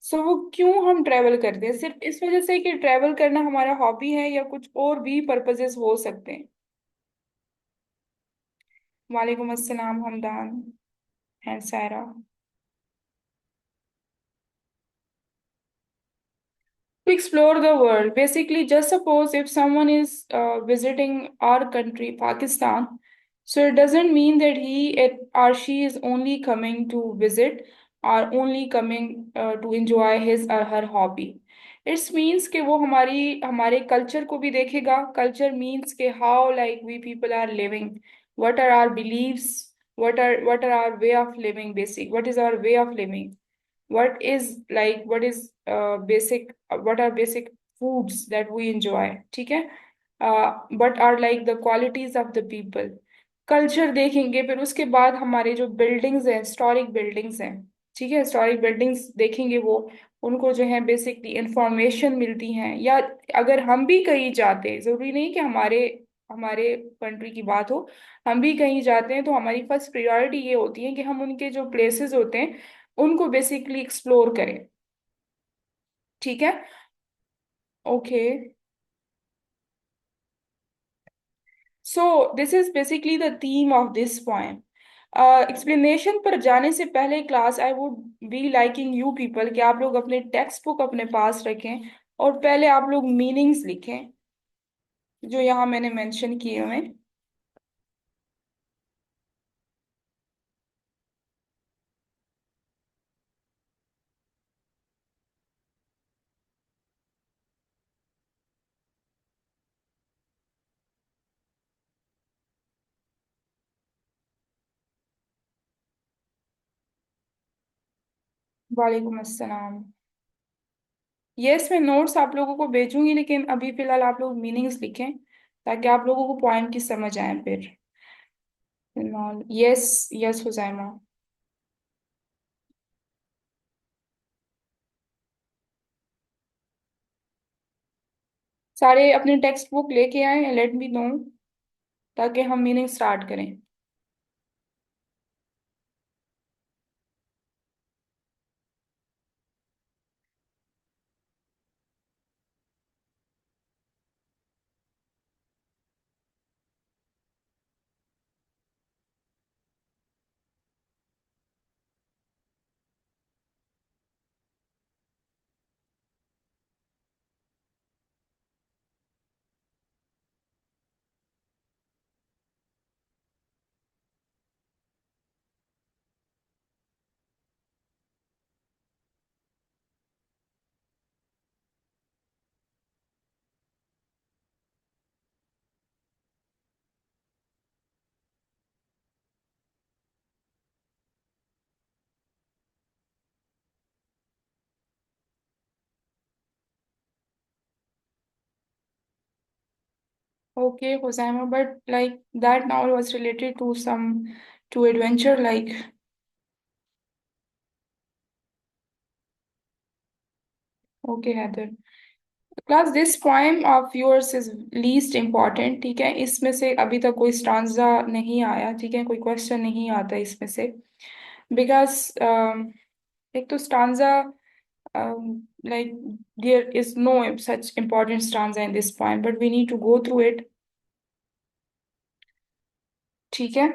सो वो क्यों हम ट्रैवल करते हैं? सिर्फ इस वजह से कि ट्रैवल करना हमारा हॉबी है, या कुछ और भी पर्पसेस हो सकते हैं? वालेकुम अस्सलाम Hamdan and Saira. To explore the world. Basically, just suppose if someone is visiting our country, Pakistan, so it doesn't mean that or she is only coming to visit or only coming to enjoy his or her hobby. It means कि वो हमारे culture को भी देखेगा. Culture means कि how like we people are living, what are our beliefs, what are our way of living, basic, what is our way of living, what is basic, what are basic foods that we enjoy, ठीक है? what are like the qualities of the people, culture देखेंगे. फिर उसके बाद हमारे जो buildings हैं, historic buildings हैं, ठीक है, हिस्टोरिक बिल्डिंग्स देखेंगे. वो उनको जो है बेसिकली इंफॉर्मेशन मिलती हैं. या अगर हम भी कहीं जाते हैं, जरूरी नहीं कि हमारे हमारे कंट्री की बात हो, हम भी कहीं जाते हैं तो हमारी फर्स्ट प्रायोरिटी ये होती है कि हम उनके जो प्लेसेस होते हैं उनको बेसिकली एक्सप्लोर करें. ठीक है. Okay. So this is basically the theme of this poem. Explanation पर जाने से पहले class, I would be liking you people कि आप लोग अपने टेक्स्ट बुक अपने पास रखें और पहले आप लोग मीनिंग्स लिखें जो यहाँ मैंने मेंशन किए हुए हैं. वालेकुम अस्सलाम. यस, मैं नोट्स आप लोगों को भेजूंगी, लेकिन अभी फिलहाल आप लोग मीनिंग्स लिखें ताकि आप लोगों को पोएम की समझ आए फिर. यस. यस हुजैमा. सारे अपने टेक्स्ट बुक लेके आए, लेट मी नो, ताकि हम मीनिंग स्टार्ट करें. Okay, Hosaima, but like that novel was related to some to adventure, like. Okay, Heather. Class, this poem of yours is least important. ठीक है, इसमें से अभी तक कोई स्टांजा नहीं आया. ठीक है, कोई क्वेश्चन नहीं आता इसमें से. बिकॉज एक तो stanza, like there is no such important stanza in this poem, but we need to go through it. ठीक है.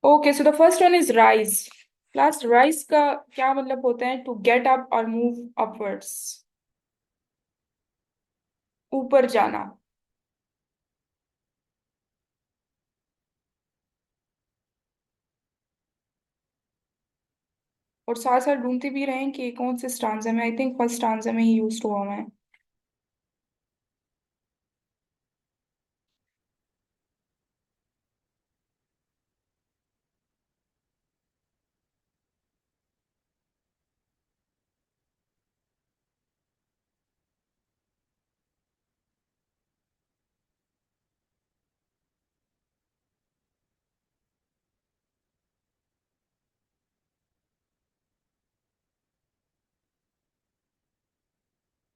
Okay, so the first one is rise. Class, rise का क्या मतलब होता है? टू गेट अप और मूव अपवर्ड्स, ऊपर जाना. और साथ साथ ढूंढते भी रहें कि कौन से स्टांजा में, आई थिंक फर्स्ट स्टांजा में ही यूज हुआ हुआ है.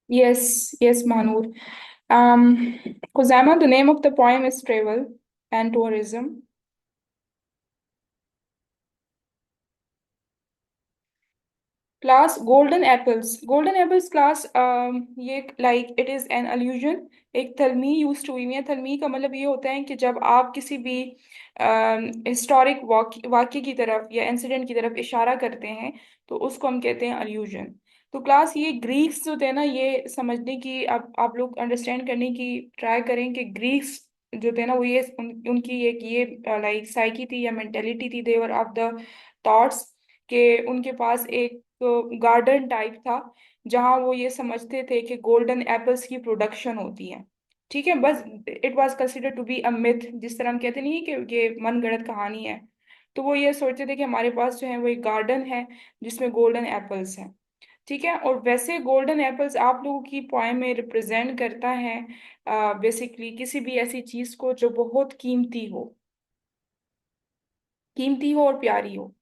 यस. यस मानूर. um Kuzama, the name of the poem is travel and tourism. Class golden apples class, ये like it is an allusion. एक तलमी यूज हुई हुई है। तलमी का मतलब ये होता है कि जब आप किसी भी हिस्टोरिक वाक्य की तरफ या इंसिडेंट की तरफ इशारा करते हैं तो उसको हम कहते हैं अल्यूजन। तो क्लास ये ग्रीक्स जो थे ना, ये समझने की आप लोग अंडरस्टैंड करने की ट्राई करें कि ग्रीक्स जो थे ना वो ये उनकी एक ये लाइक साइकी थी या मेंटेलिटी थी, देवर ऑफ द थॉट्स, कि उनके पास एक गार्डन टाइप था जहाँ वो ये समझते थे कि गोल्डन एप्पल्स की प्रोडक्शन होती है। ठीक है, बस it was considered to be a myth, जिस तरह हम कहते नहीं कि ये मनगढ़ंत कहानी है। तो वो ये सोचते थे कि हमारे पास जो है वो एक गार्डन है जिसमें गोल्डन एप्पल्स हैं। ठीक है, और वैसे गोल्डन एप्पल्स आप लोगों की पोएम में रिप्रेजेंट करता है बेसिकली किसी भी ऐसी चीज को जो बहुत कीमती हो और प्यारी हो।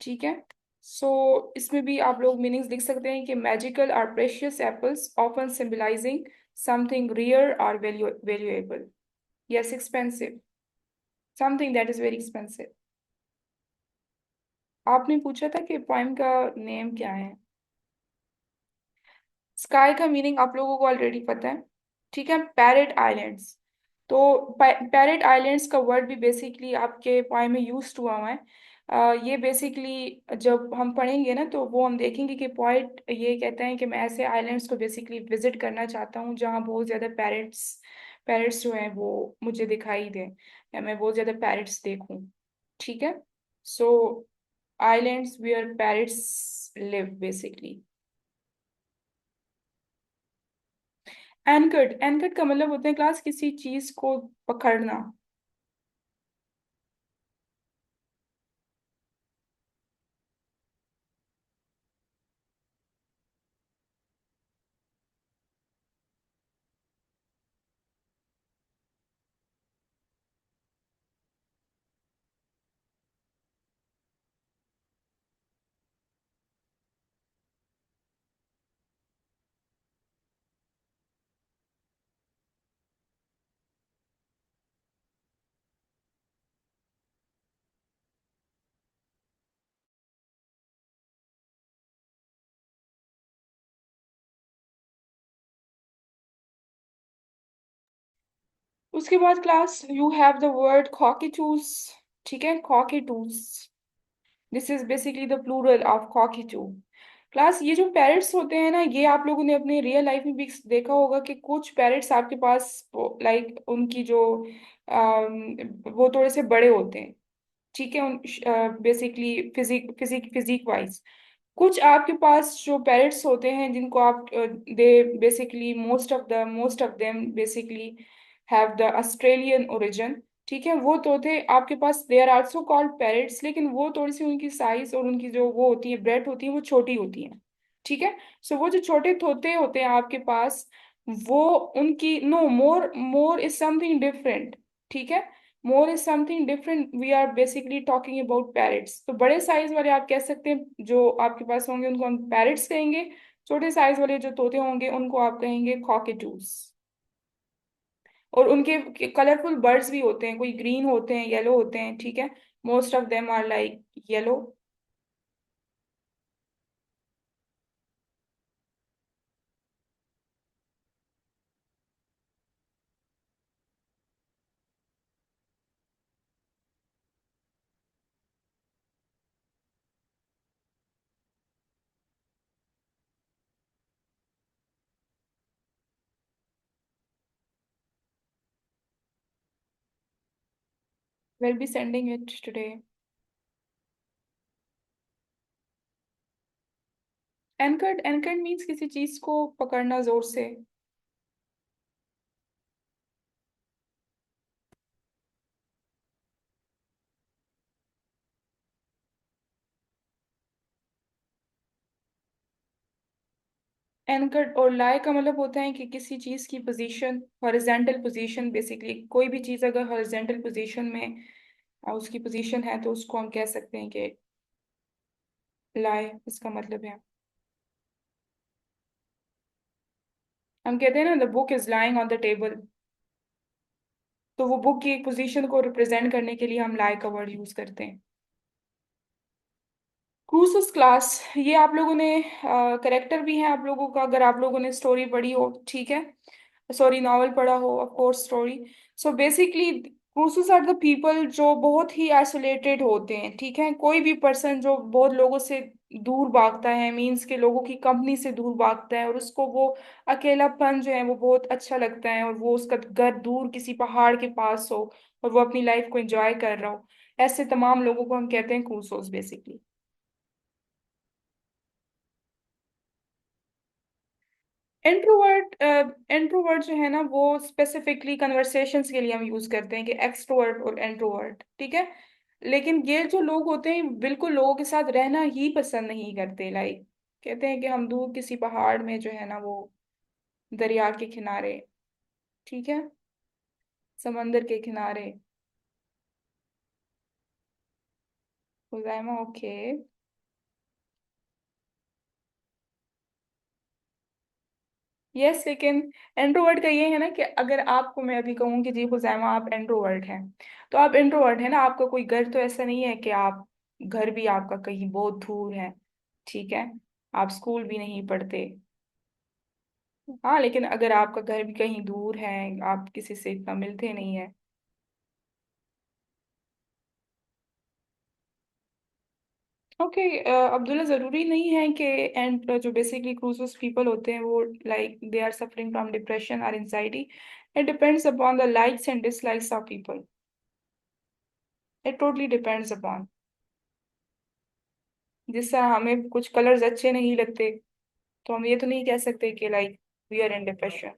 ठीक है, सो इसमें भी आप लोग मीनिंग्स लिख सकते हैं कि magical or precious apples often symbolising something rare or valuable. Yes, expensive, something that is very expensive. आपने पूछा था कि पोएम का नेम क्या है। स्काई का मीनिंग आप लोगों को ऑलरेडी पता है। ठीक है, पैरेट आइलैंड्स। तो पैरेट आइलैंड्स का वर्ड भी बेसिकली आपके पोएम में यूज हुआ है। ये बेसिकली जब हम पढ़ेंगे ना तो वो हम देखेंगे कि पोइट ये कहते हैं कि मैं ऐसे आइलैंड्स को बेसिकली विजिट करना चाहता हूँ जहाँ बहुत ज़्यादा पैरेट्स जो हैं वो मुझे दिखाई दें, या मैं बहुत ज़्यादा पैरेट्स देखूँ। ठीक है, so islands where parrots live basically. Anchored, anchored का मतलब होता है क्लास किसी चीज को पकड़ना। उसके बाद class you have the word cockatoos. ठीक है, cockatoos, this is basically the plural of cockatoo. Class ये जो पैरट्स होते हैं ना, ये आप लोगों ने अपने रियल लाइफ में भी देखा होगा कि कुछ पैरट्स आपके पास लाइक उनकी जो वो थोड़े से बड़े होते हैं। ठीक है, बेसिकली फिजिक वाइज कुछ आपके पास जो पेरेंट्स होते हैं जिनको आप they basically most of them basically have the Australian origin. ठीक है, वो तोते आपके पास they are also called parrots, लेकिन वो थोड़ी सी उनकी साइज और उनकी जो वो होती है ब्रेड होती है वो छोटी होती है। ठीक है, सो वो जो छोटे तोते होते हैं आपके पास, वो उनकी no more more is something different. ठीक है, more is something different, we are basically talking about parrots. तो बड़े साइज वाले आप कह सकते हैं जो आपके पास होंगे उनको हम पैरट्स कहेंगे। छोटे साइज वाले जो तोते होंगे उनको आप कहेंगे कॉकेटूज। और उनके कलरफुल बर्ड्स भी होते हैं, कोई ग्रीन होते हैं, येलो होते हैं। ठीक है, most of them are like yellow. Will be sending it today. Anchored, anchored means किसी चीज को पकड़ना जोर से। एंकर्ड और लाई का मतलब होता है कि किसी चीज की पोजीशन, हॉरिजेंटल पोजीशन। बेसिकली कोई भी चीज अगर हॉरिजेंटल पोजीशन में उसकी पोजीशन है तो उसको हम कह सकते हैं कि लाई, इसका मतलब है। हम कहते हैं ना the book is lying on the table, तो वो बुक की एक पोजीशन को रिप्रेजेंट करने के लिए हम लाई का वर्ड यूज करते हैं। क्रूसस क्लास, ये आप लोगों ने करेक्टर भी है आप लोगों का, अगर आप लोगों ने स्टोरी पढ़ी हो, ठीक है, सॉरी नॉवल पढ़ा हो, of course story. So basically Crusoes are the people जो बहुत ही आइसोलेटेड होते हैं, ठीक है, कोई भी पर्सन जो बहुत लोगों से दूर भागता है, मीन्स के लोगों की कंपनी से दूर भागता है, और उसको वो अकेलापन जो है वो बहुत अच्छा लगता है, और वो उसका घर दूर किसी पहाड़ के पास हो, और वो अपनी लाइफ को एंजॉय कर रहा हो, ऐसे तमाम लोगों को हम कहते हैं क्रूसोस बेसिकली। इंट्रोवर्ट, इंट्रोवर्ट जो है ना वो स्पेसिफिकली कन्वर्सेशंस के लिए हम यूज करते हैं कि एक्सट्रोवर्ट और इंट्रोवर्ट, ठीक है। लेकिन ये जो लोग होते हैं बिल्कुल लोगों के साथ रहना ही पसंद नहीं करते, लाइक कहते हैं कि हम दूर किसी पहाड़ में जो है ना वो दरिया के किनारे, ठीक है, समंदर के किनारे। हुजैमा ओके। यस, लेकिन इंट्रोवर्ट का ये है ना कि अगर आपको मैं अभी कहूँ कि जी हुजैमा आप इंट्रोवर्ट हैं, तो आप इंट्रोवर्ट है ना, आपका कोई घर तो ऐसा नहीं है कि आप, घर भी आपका कहीं बहुत दूर है, ठीक है, आप स्कूल भी नहीं पढ़ते। हाँ, लेकिन अगर आपका घर भी कहीं दूर है, आप किसी से इतना मिलते नहीं है। ओके, अब्दुल्ला, ज़रूरी नहीं है कि एंड जो बेसिकली क्रूजस पीपल होते हैं वो like they are suffering from depression और anxiety. It depends upon the likes and dislikes of people. It totally depends upon, जिस तरह हमें कुछ कलर्स अच्छे नहीं लगते, तो हम ये तो नहीं कह सकते कि like we are in depression.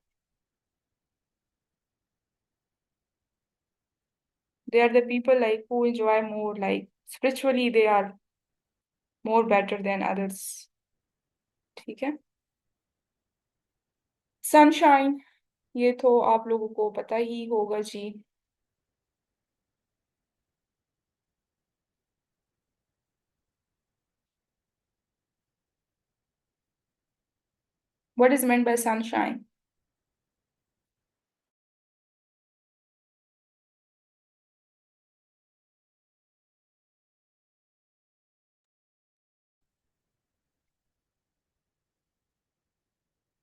They are the people like who enjoy more, like spiritually they are more better than others, ठीक है। सनशाइन, ये तो आप लोगों को पता ही होगा जी। What is meant by sunshine?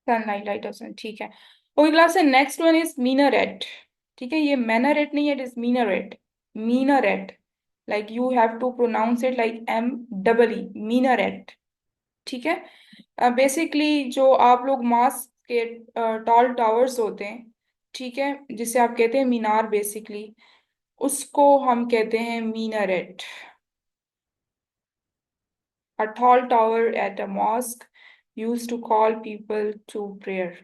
Sunlight, light of sun, ठीक है। Okay class, next one is minaret, ठीक है, ये मैनारेट नहीं है, it is minaret. Minaret, like you have to pronounce it like M double E, minaret, ठीक है। Basically जो आप लोग मास्क के टॉल टावर्स होते हैं, ठीक है, जिसे आप कहते हैं मीनार बेसिकली, उसको हम कहते हैं minaret. A tall tower at a mosque used to call people to prayer.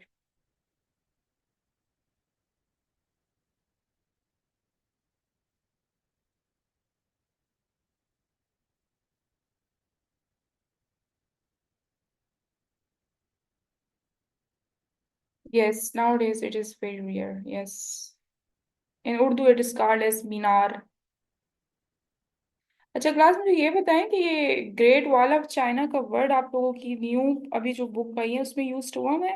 Yes, nowadays it is very rare. Yes. In Urdu it is called as मीनार। अच्छा क्लास, मुझे ये बताएं कि ये ग्रेट वॉल ऑफ चाइना का word आप लोगों की न्यू अभी जो बुक आई है उसमें यूज हुआ है?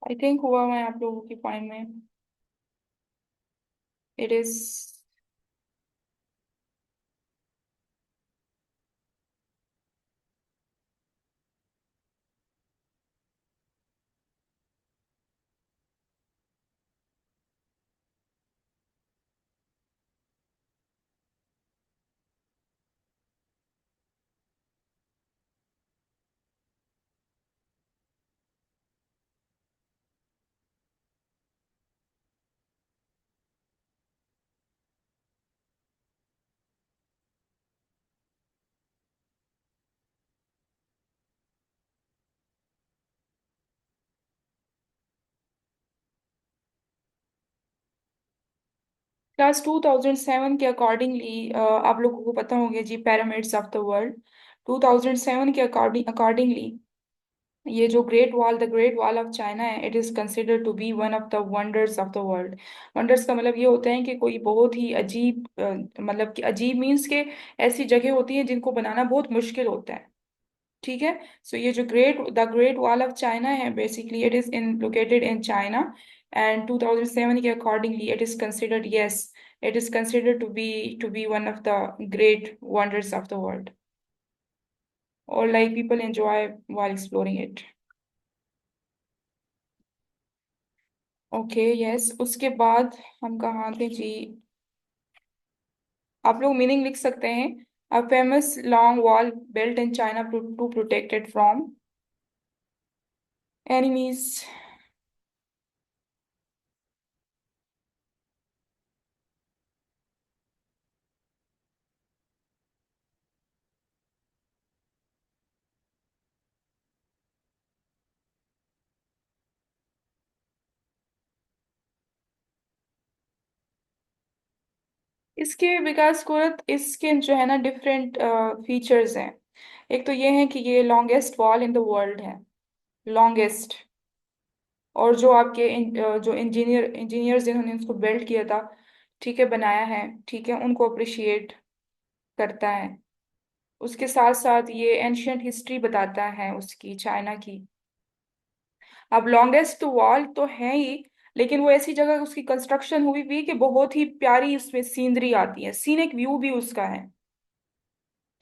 आई थिंक हुआ है आप लोगों की पॉइंट में। इट इज, क्लास 2007 के अकॉर्डिंगली आप लोगों को पता होंगे जी, पिरामिड्स ऑफ द वर्ल्ड, 2007 के अकॉर्डिंग अकॉर्डिंगली ये जो ग्रेट वॉल ऑफ चाइना है, it is considered to be one of the wonders of the world. Wonders का मतलब ये होता है कि कोई बहुत ही अजीब, मतलब कि अजीब मीन्स के ऐसी जगह होती है जिनको बनाना बहुत मुश्किल होता है। ठीक है। सो ये जो ग्रेट वॉल ऑफ चाइना है, basically it is in located in China, and 2007 के accordingly it is considered, yes, it is considered to be one of the great wonders of the world, और like people enjoy while exploring it. Okay, yes, उसके बाद हम कहाँ थे जी? आप लोग meaning लिख सकते हैं। A famous long wall built in China to protected from enemies. इसके विकास को, इसके जो है ना डिफरेंट फीचर्स हैं। एक तो ये है कि ये longest wall in the world है, लॉन्गेस्ट। और जो आपके जो इंजीनियर्स जिन्होंने इसको बिल्ड किया था, ठीक है, बनाया है, ठीक है, उनको अप्रिशिएट करता है। उसके साथ साथ ये एंशियंट हिस्ट्री बताता है उसकी, चाइना की। अब लॉन्गेस्ट वॉल तो है ही, लेकिन वो ऐसी जगह उसकी कंस्ट्रक्शन हुई भी कि बहुत ही प्यारी उसमें सीनरी आती है, सीनिक व्यू भी उसका है,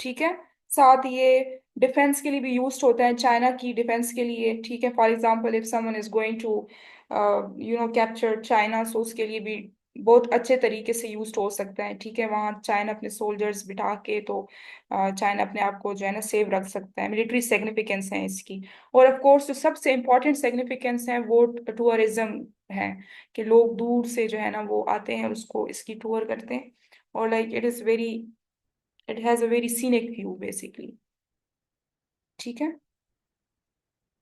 ठीक है। साथ ये डिफेंस के लिए भी यूज होता है, चाइना की डिफेंस के लिए, ठीक है। For example if someone is going to capture China, so उसके लिए भी बहुत अच्छे तरीके से यूज हो सकता है, ठीक है। वहाँ चाइना अपने सोल्जर्स बिठा के, तो चाइना अपने आप को जो है ना सेव रख सकता है, मिलिट्री सिग्निफिकेंस है इसकी। और ऑफ कोर्स जो सबसे इम्पोर्टेंट सिग्निफिकेंस है वो टूरिज्म है, कि लोग दूर से जो है ना वो आते हैं, उसको इसकी टूर करते हैं। और like it has a very scenic view basically, ठीक है।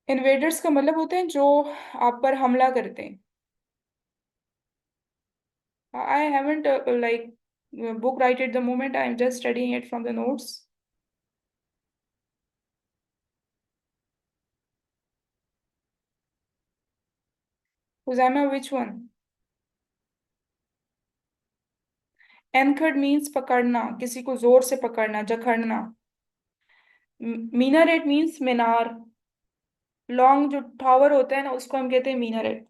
इन्वेडर्स का मतलब होते हैं जो आप पर हमला करते हैं। I haven't like book right at the moment, I'm just studying it from the notes. Huzaima, which one? Anchored means पकड़ना, किसी को जोर से पकड़ना, जकड़ना। मीनारेट मीन्स मीनार। लॉन्ग जो टावर होता है ना, उसको हम कहते हैं मीनारेट।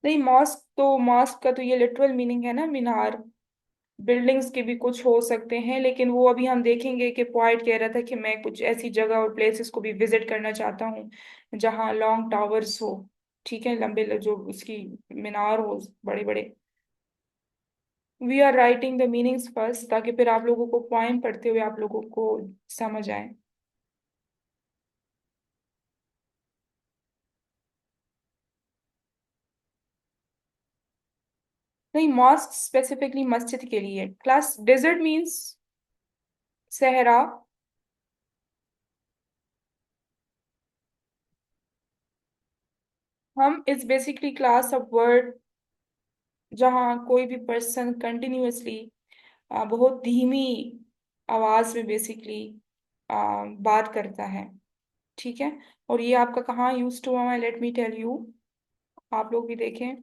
नहीं, मॉस्क का तो ये लिटरल मीनिंग है ना, मीनार। बिल्डिंग्स के भी कुछ हो सकते हैं, लेकिन वो अभी हम देखेंगे कि पॉइंट कह रहा था कि मैं कुछ ऐसी जगह और प्लेसेस को भी विजिट करना चाहता हूँ जहाँ लॉन्ग टावर्स हो, ठीक है, लंबे जो उसकी मीनार हो, बड़े बड़े। We are writing the meanings first, ताकि फिर आप लोगों को पॉइंट पढ़ते हुए आप लोगों को समझ आए। नहीं, मॉस्क स्पेसिफिकली मस्जिद के लिए। क्लास डेजर्ट मीन्स सहरा। हम it's basically class of word जहाँ कोई भी पर्सन कंटिन्यूअसली बहुत धीमी आवाज में बेसिकली बात करता है, ठीक है। और ये आपका कहाँ यूज हुआ है, लेट मी टेल यू, आप लोग भी देखें।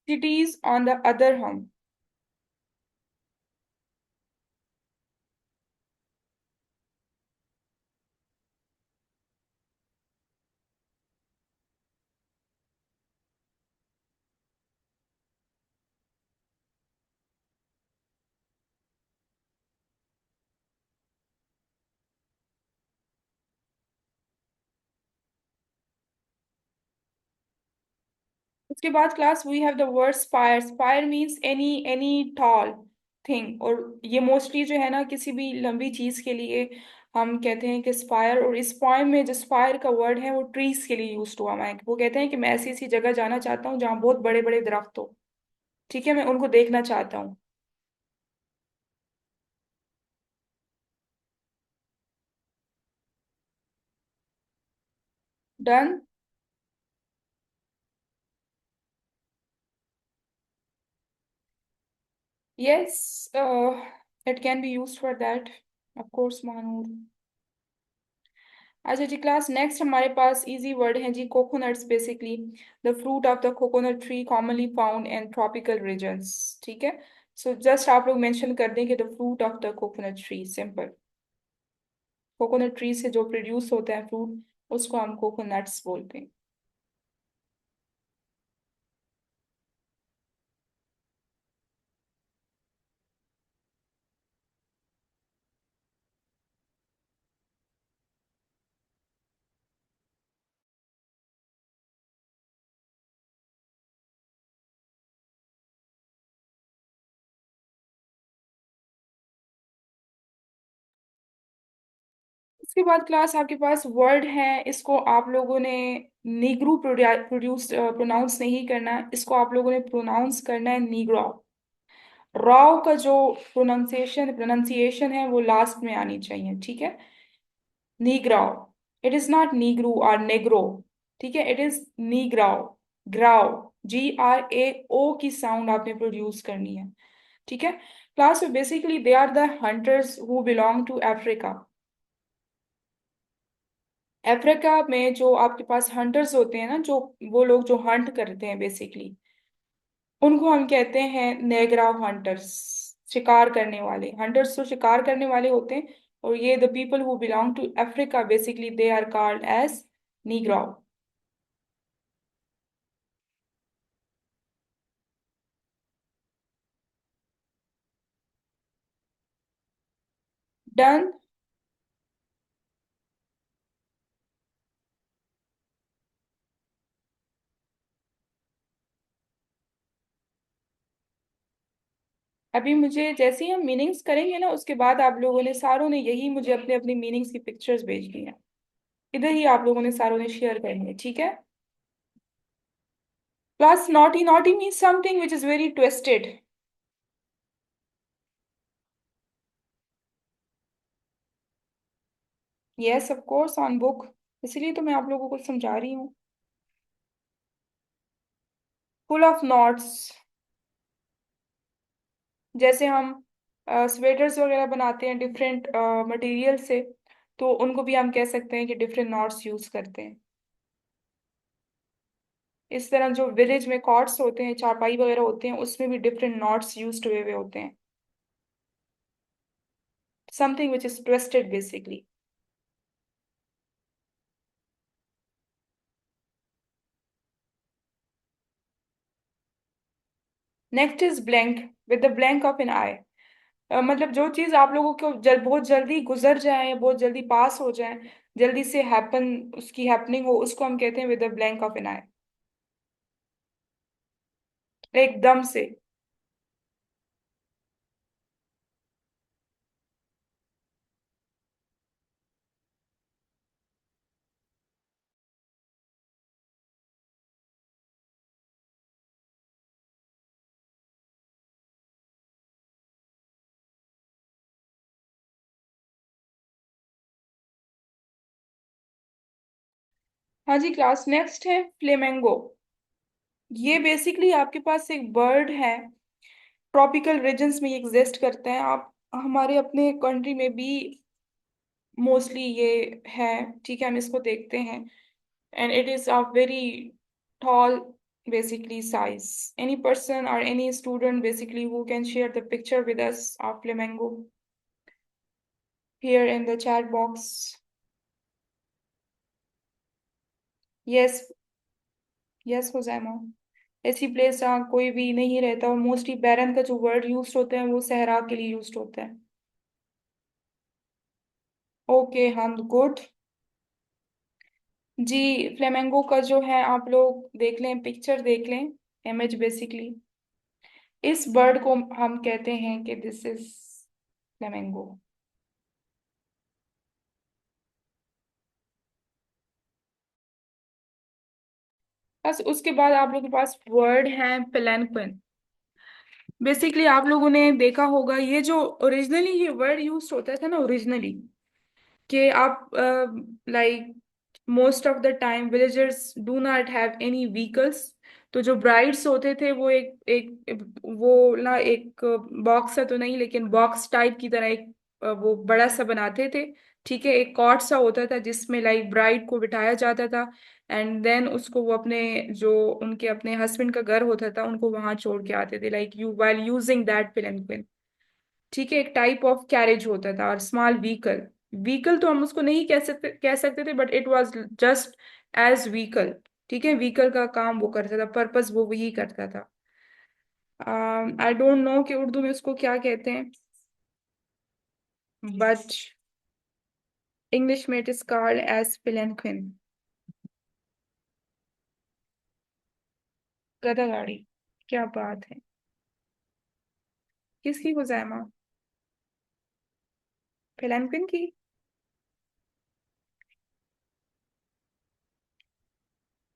सिटीज ऑन द अदर हम। उसके बाद class we have the word spire. Spire means any tall thing, और ये मोस्टली जो है ना किसी भी लंबी चीज के लिए हम कहते हैं कि स्पायर। और इस पॉइम में जो स्पायर का वर्ड है वो ट्रीज के लिए यूज हुआ है। वो कहते हैं कि मैं ऐसी ऐसी जगह जाना चाहता हूँ जहाँ बहुत बड़े बड़े दरख्त हो, ठीक है, मैं उनको देखना चाहता हूँ। Done. Yes, it can be use for that, of course Mahanoor. अच्छा जी क्लास, नेक्स्ट हमारे पास इजी वर्ड है जी, coconuts basically the fruit of the coconut tree commonly found in tropical regions. ठीक है, सो जस्ट आप लोग मेंशन कर दें कि the fruit of the coconut tree, simple. Coconut tree से जो प्रोड्यूस होता है फ्रूट, उसको हम कोकोनट्स बोलते हैं। इसके बाद क्लास आपके पास वर्ड है, इसको आप लोगों ने नीग्रू प्रोड्यूस प्रोनाउंस नहीं करना, इसको आप लोगों ने प्रोनाउंस करना है नीग्रो। रॉ का जो प्रोनाउंसिएशन है वो लास्ट में आनी चाहिए, ठीक है। Negrao, it is not negru और नेग्रो, ठीक है, it is negrao. Grao, GRAO की साउंड आपने प्रोड्यूस करनी है, ठीक है। क्लास में basically they are the hunters who belong to Africa. Africa में जो आपके पास हंटर्स होते हैं ना, जो वो लोग जो हंट करते हैं बेसिकली, उनको हम कहते हैं नेग्राव हंटर्स। शिकार करने वाले हंटर्स तो शिकार करने वाले होते हैं, और ये the people who belong to Africa basically they are called as negro. Done. अभी मुझे जैसे ही हम मीनिंग्स करेंगे ना, उसके बाद आप लोगों ने सारों ने यही मुझे अपने अपनी मीनिंग्स की पिक्चर्स भेजनी है, इधर ही आप लोगों ने सारों ने शेयर करनी है, ठीक है। Plus naughty, naughty means something which is very twisted. Yes of course on book, इसलिए तो मैं आप लोगों को समझा रही हूँ। फुल ऑफ नॉट्स, जैसे हम स्वेटर्स वगैरह बनाते हैं डिफरेंट मटेरियल से, तो उनको भी हम कह सकते हैं कि डिफरेंट नॉट्स यूज करते हैं। इस तरह जो विलेज में कॉट्स होते हैं, चारपाई वगैरह होते हैं, उसमें भी डिफरेंट नॉट्स यूज हुए हुए होते हैं। Something which is twisted basically. Next is blank, with the blank of an eye. मतलब जो चीज आप लोगों को बहुत जल्दी गुजर जाए, बहुत जल्दी पास हो जाए, जल्दी से हैपन, उसकी हैपनिंग हो, उसको हम कहते हैं with the blank of an eye, एकदम से। हाँ जी क्लास, नेक्स्ट है फ्लेमेंगो। ये बेसिकली आपके पास एक बर्ड है, ट्रॉपिकल रीजन्स में ये एग्जिस्ट करते हैं। आप हमारे अपने कंट्री में भी मोस्टली ये है, ठीक है, हम इसको देखते हैं। And it is a very tall basically size. Any person or any student basically who can share the picture with us of flamingo here in the chat box. Yes, yes Hozaima, ऐसी place जहाँ कोई भी नहीं रहता, और mostly बैरन का जो word use होता है वो सहरा के लिए यूज होता है। ओके, हम गुड। जी, फ्लेमेंगो का जो है आप लोग देख लें, पिक्चर देख लें, इमेज बेसिकली। इस बर्ड को हम कहते हैं कि दिस इज फ्लेमेंगो। बस उसके बाद आप लोगों के पास वर्ड है पेलेनक्विन। बेसिकली आप लोगों ने देखा होगा, ये जो ओरिजिनली ये वर्ड यूज होता था ना ओरिजिनली, कि आप like most of the time villagers do not have any vehicles. तो जो ब्राइड्स होते थे वो वो ना एक बॉक्स है तो नहीं, लेकिन बॉक्स टाइप की तरह एक वो बड़ा सा बनाते थे। ठीक है, एक कॉट सा होता था जिसमें लाइक ब्राइड को बिठाया जाता था, एंड देन उसको वो अपने जो उनके अपने हस्बैंड का घर होता था उनको वहां छोड़ के आते थे, like you while using that palanquin. ठीक है, एक टाइप ऑफ कैरेज होता था और स्मॉल व्हीकल। व्हीकल तो हम उसको नहीं कह सकते थे, but it was just as vehicle. ठीक है, व्हीकल का काम वो करता था, पर्पस वो वही करता था। आई डोंट नो कि उर्दू में उसको क्या कहते हैं, बट इंग्लिश में इट इज कॉल्ड एज पेलेंक्विन। गधा गाड़ी, क्या बात है। किसकी हुजैमा? पेलेंक्विन की?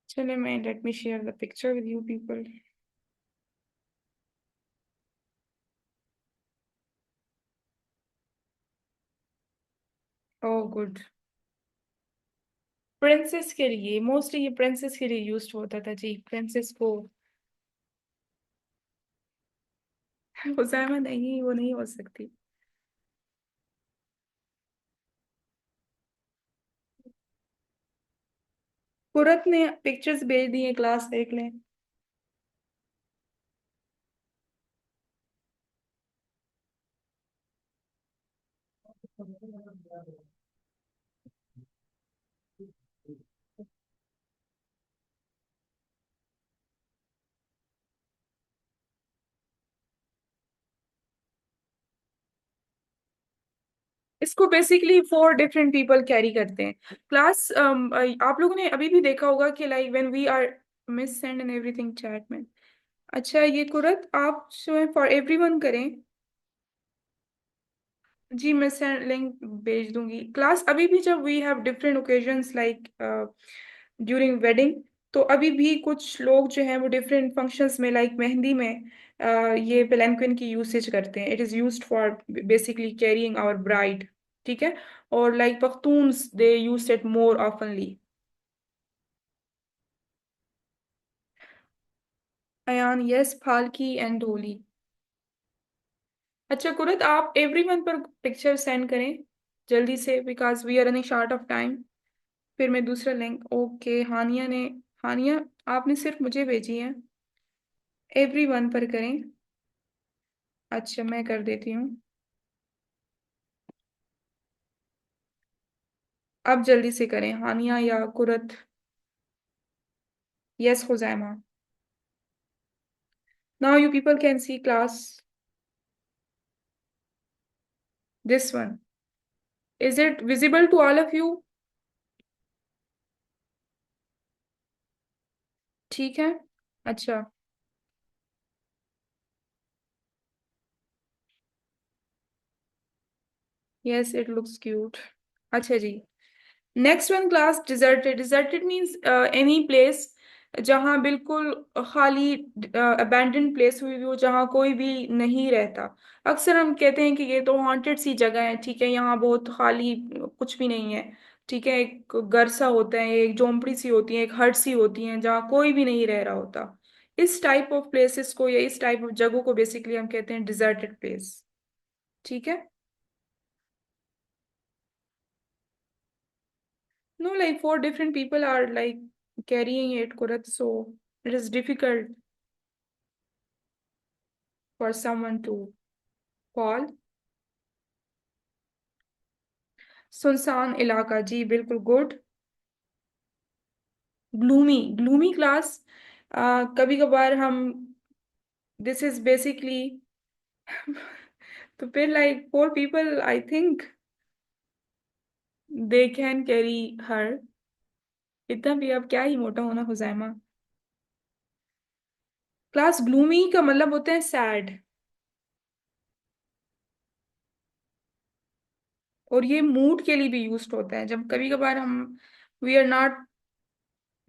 चले, मैं let me share the picture with you people. Oh good. Princess के लिए मोस्टली, ये प्रिंसेस के लिए यूज होता था जी, प्रिंसेस को। हुजैमा नहीं, वो नहीं हो सकती। कुरत ने पिक्चर्स भेज दी है, क्लास देख लें। इसको बेसिकली 4 डिफरेंट पीपल कैरी करते हैं। क्लास आप लोगों ने अभी भी देखा होगा कि like when we are miss send and everything chat में। अच्छा, ये कुरत आप जो है फॉर एवरीवन करें। जी, मैं सेंड लिंक भेज दूंगी। क्लास अभी भी जब we have different occasions like during wedding, तो अभी भी कुछ लोग जो हैं वो डिफरेंट फंक्शंस में लाइक मेहंदी में ये पेलेंक्विन की यूसेज करते हैं। It is used for basically carrying our bride. ठीक है, और like Pakhtuns they use it more oftenly. Ayan yes, palki and doli. अच्छा कुरत, आप एवरीवन पर पिक्चर सेंड करें जल्दी से, because we are running short of time. फिर मैं दूसरा लिंक, ओके हानिया ने, हानिया आपने सिर्फ मुझे भेजी है। एवरीवन पर करें। अच्छा, मैं कर देती हूँ। अब जल्दी से करें, हानिया या Qurat. Yes Huzaima. Now you people can see class, this one. Is it visible to all of you? ठीक है। अच्छा, यस इट लुक्स क्यूट। अच्छा जी, next one class deserted. Deserted means any place जहाँ बिल्कुल खाली, अबैंडन प्लेस हुई हो जहाँ कोई भी नहीं रहता। अक्सर हम कहते हैं कि ये तो हॉन्टेड सी जगह है, ठीक है, यहाँ बहुत खाली, कुछ भी नहीं है। ठीक है, एक घर सा होता है, एक झोंपड़ी सी होती है, एक हट सी होती है जहाँ कोई भी नहीं रह रहा होता। इस टाइप ऑफ प्लेसेस को या इस टाइप ऑफ जगहों को बेसिकली हम कहते हैं डिजर्टेड प्लेस। ठीक है। No, like 4 different people are like carrying it, Kurat, so it is difficult for someone to call. सुनसान इलाका, जी बिल्कुल गुड। ग्लूमी, ग्लूमी क्लास, कभी कभार हम, दिस इज बेसिकली तो फिर like 4 people I think they can carry her. इतना भी अब क्या ही मोटा होना हुजैमा। क्लास ग्लूमी का मतलब होता है सैड, और ये मूड के लिए भी यूज होता है जब कभी कभार हम we are not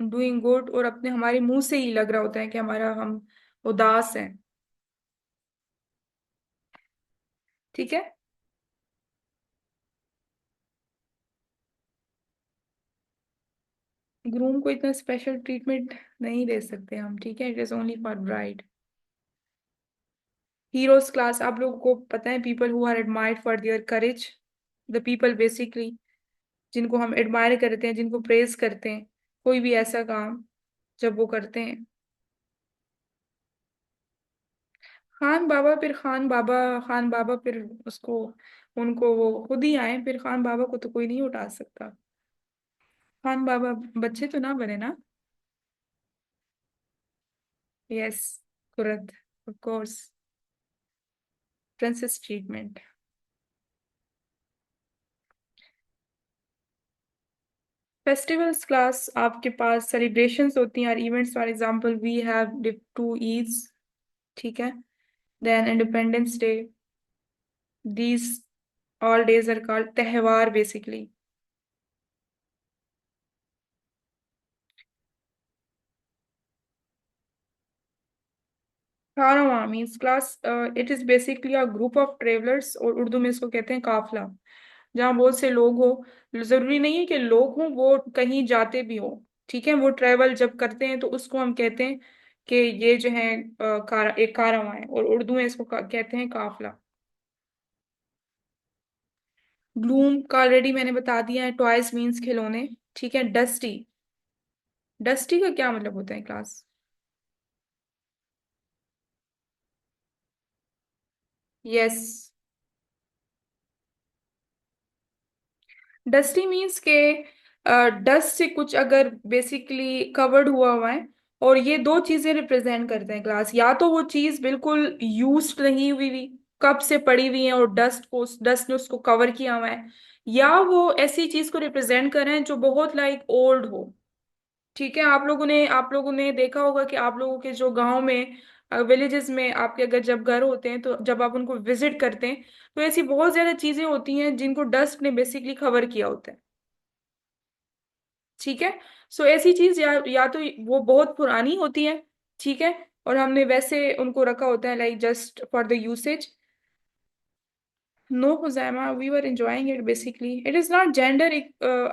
doing good और अपने हमारे मुंह से ही लग रहा होता है कि हमारा हम उदास हैं। ठीक है। ग्रूम को इतना स्पेशल ट्रीटमेंट नहीं दे सकते हम, ठीक है, it is only for bride. Heroes class, आप लोगों को पता है, people who are admired for their courage, the people basically जिनको हम एडमायर करते हैं, जिनको प्रेज करते हैं, कोई भी ऐसा काम जब वो करते हैं। खान बाबा फिर उसको, उनको वो खुद ही आए, फिर खान बाबा को तो कोई नहीं उठा सकता। खान बाबा बच्चे तो ना बने ना। Yes, Qurat, of course, princess treatment. Festivals class, आपके पास सेलिब्रेशंस होती हैं और events, for example we have two Eids, ठीक है, then independence day, these all days are called tyohar basically. Karwan means class, it is basically a group of travellers, और उर्दू में इसको कहते हैं काफला, जहाँ बहुत से लोग हो। जरूरी नहीं है कि लोग हों, वो कहीं जाते भी हो, ठीक है, वो ट्रेवल जब करते हैं तो उसको हम कहते हैं कि ये जो है एक कारवां है, और उर्दू में इसको कहते हैं काफला। ग्लूम का ऑलरेडी मैंने बता दिया है, टॉयज मीन्स खिलौने, ठीक है। डस्टी, डस्टी का क्या मतलब होता है क्लास? यस, डस्टी मीन्स के डस्ट से कुछ अगर बेसिकली कवर्ड हुआ हुआ है, और ये दो चीजें रिप्रेजेंट करते हैं क्लास, या तो वो चीज बिल्कुल यूज्ड नहीं हुई हुई, कब से पड़ी हुई है और डस्ट ने उसको कवर किया हुआ है, या वो ऐसी चीज को रिप्रेजेंट कर रहे हैं जो बहुत लाइक ओल्ड हो, ठीक है। आप लोगों ने देखा होगा कि आप लोगों के जो गांव में, विलेजेस में, आपके अगर जब घर होते हैं तो जब आप उनको विजिट करते हैं, तो ऐसी बहुत ज्यादा चीजें होती हैं जिनको डस्ट ने बेसिकली कवर किया होता है, ठीक है। सो ऐसी चीज या तो वो बहुत पुरानी होती है, ठीक है, और हमने वैसे उनको रखा होता है like just for the usage. No Huzaima, we were enjoying it basically, it is not gender,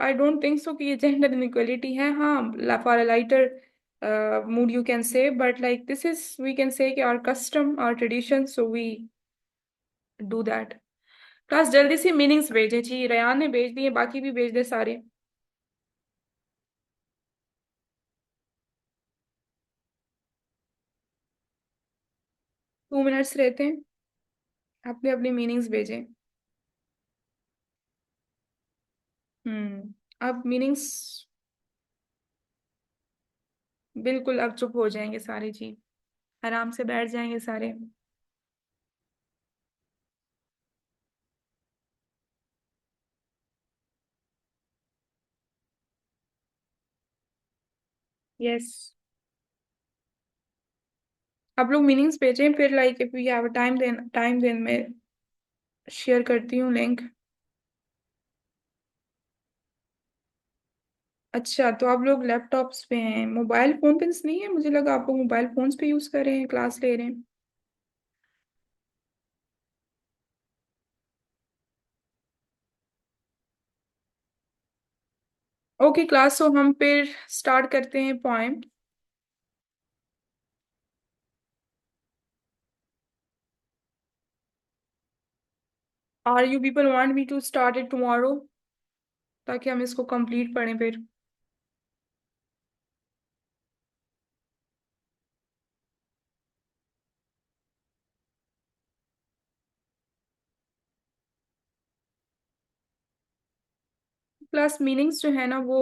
I don't think so कि ये जेंडर इनइक्वलिटी है, हाँ, for a lighter mood you can say, but like this is, we can say कि our custom, our tradition, so we do that. Class जल्दी से meanings भेजे जी, Ryan ने भेज दिए, बाकी भी भेज दे सारे। 2 मिनट्स रहते हैं, अपने अपने मीनिंग्स भेजें। अब मीनिंग्स, बिल्कुल अब चुप हो जाएंगे सारे जी, आराम से बैठ जाएंगे सारे। यस, आप लोग मीनिंग्स भेजें, फिर like if we have time then मैं शेयर करती हूँ लिंक। अच्छा, तो आप लोग लैपटॉप्स पे हैं, मोबाइल फोन पे नहीं है, मुझे लगा आप लोग मोबाइल फोन्स पे यूज कर रहे हैं, क्लास ले रहे हैं। ओके क्लास, तो हम फिर स्टार्ट करते हैं poem. Are you people want me to start it tomorrow, ताकि हम इसको कंप्लीट पढ़ें फिर। प्लस मीनिंग्स जो है ना वो,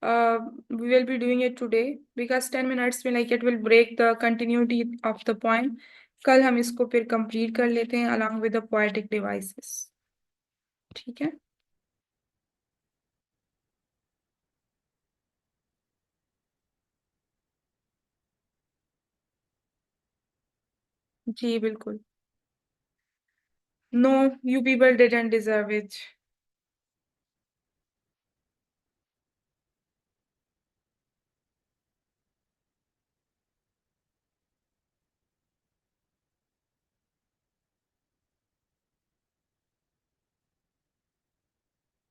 we will be doing it today, because 10 minutes में like it will break the continuity of the point. कल हम इसको फिर कंप्लीट कर लेते हैं along with the poetic devices, ठीक है। जी बिल्कुल। No, you people didn't deserve it.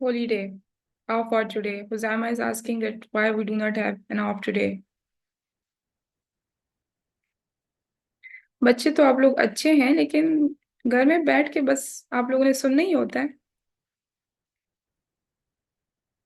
Holiday. off for today. Uzama is asking that why we do not have an off today. बच्चे तो आप लोग अच्छे हैं, लेकिन घर में बैठ के बस आप लोगों ने सुनना ही होता है।